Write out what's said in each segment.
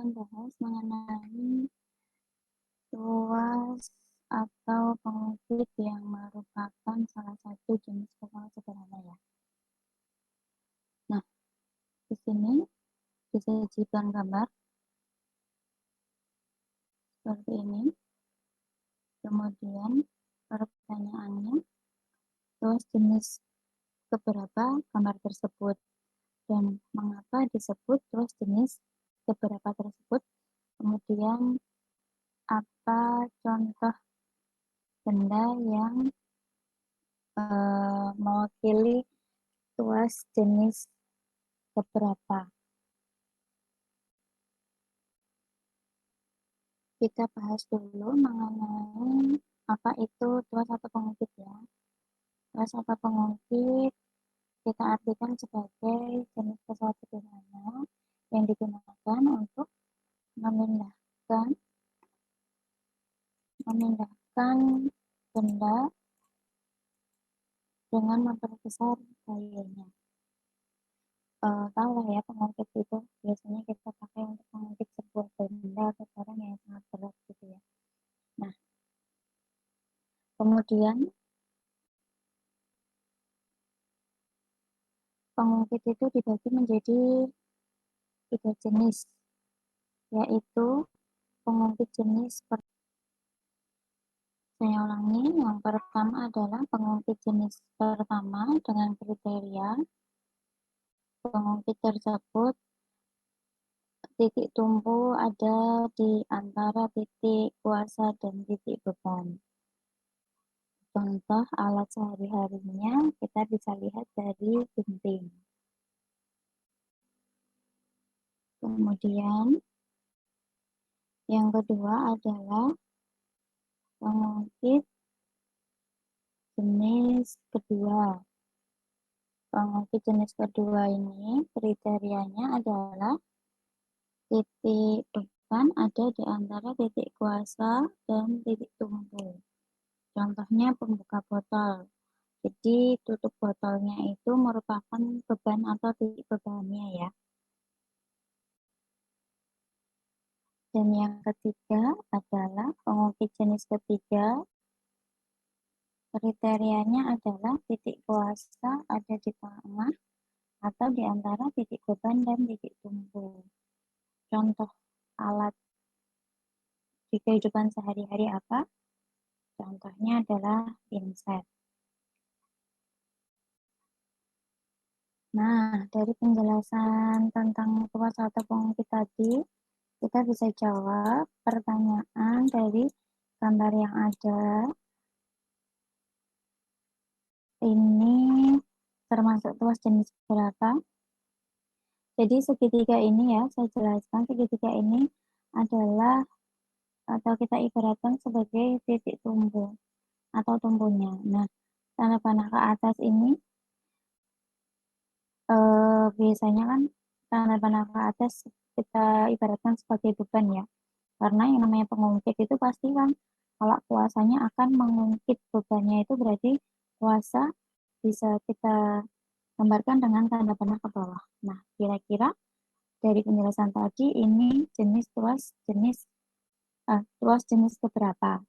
akan bahas mengenai tuas atau pengungkit yang merupakan salah satu jenis kapal sederhana ya. Nah, di sini disajikan gambar seperti ini. Kemudian pertanyaannya, tuas jenis keberapa gambar tersebut dan mengapa disebut tuas jenis keberapa tersebut. Kemudian apa contoh benda yang mewakili tuas jenis keberapa. Kita bahas dulu mengenai apa itu tuas atau pengungkit ya. Tuas atau pengungkit kita artikan sebagai jenis pesawat sederhana yang digunakan untuk memindahkan benda dengan memperbesar gayanya. Tahu lah ya, pengungkit itu biasanya kita pakai untuk mengungkit sebuah benda atau barang yang sangat berat gitu ya. Nah, kemudian pengungkit itu dibagi menjadi 3 jenis, yaitu pengungkit jenis saya ulangi, yang pertama adalah pengungkit jenis pertama dengan kriteria pengungkit tersebut titik tumpu ada di antara titik kuasa dan titik beban. Contoh alat sehari-harinya kita bisa lihat dari gunting. Kemudian yang kedua adalah pengungkit jenis kedua. Pengungkit jenis kedua ini kriterianya adalah titik beban ada di antara titik kuasa dan titik tumpu. Contohnya pembuka botol. Jadi tutup botolnya itu merupakan beban atau titik bebannya ya. Dan yang ketiga adalah pengungkit jenis ketiga. Kriterianya adalah titik kuasa ada di tengah atau di antara titik beban dan titik tumpu. Contoh alat di kehidupan sehari-hari apa? Contohnya adalah pinset. Nah, dari penjelasan tentang tuas atau pengungkit tadi, kita bisa jawab pertanyaan dari gambar yang ada. Ini termasuk tuas jenis berapa? Jadi segitiga ini ya, saya jelaskan segitiga ini adalah atau kita ibaratkan sebagai titik tumpu atau tumpunya. Nah, tanda panah ke atas ini biasanya kan tanda panah ke atas kita ibaratkan sebagai beban ya. Karena yang namanya pengungkit itu pasti kan kalau kuasanya akan mengungkit bebannya itu berarti kuasa bisa kita gambarkan dengan tanda panah ke bawah. Nah, kira-kira dari penjelasan tadi ini tuas jenis keberapa?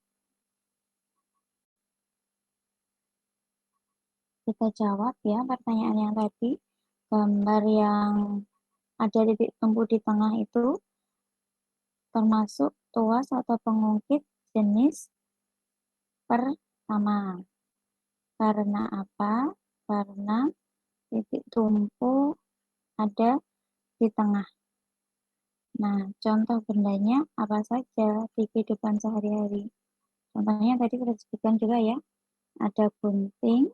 Kita jawab ya pertanyaan yang tadi. Gambar yang ada titik tumpu di tengah itu termasuk tuas atau pengungkit jenis pertama. Karena apa? Karena titik tumpu ada di tengah. Nah, contoh bendanya apa saja di kehidupan sehari-hari? Contohnya tadi kita sebutkan juga ya, ada gunting,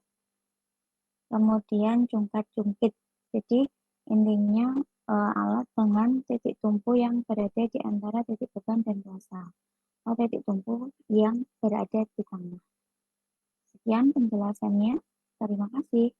kemudian jungkat-jungkit. Jadi intinya alat dengan titik tumpu yang berada di antara titik beban dan kuasa, atau titik tumpu yang berada di tengah. Sekian penjelasannya. Terima kasih.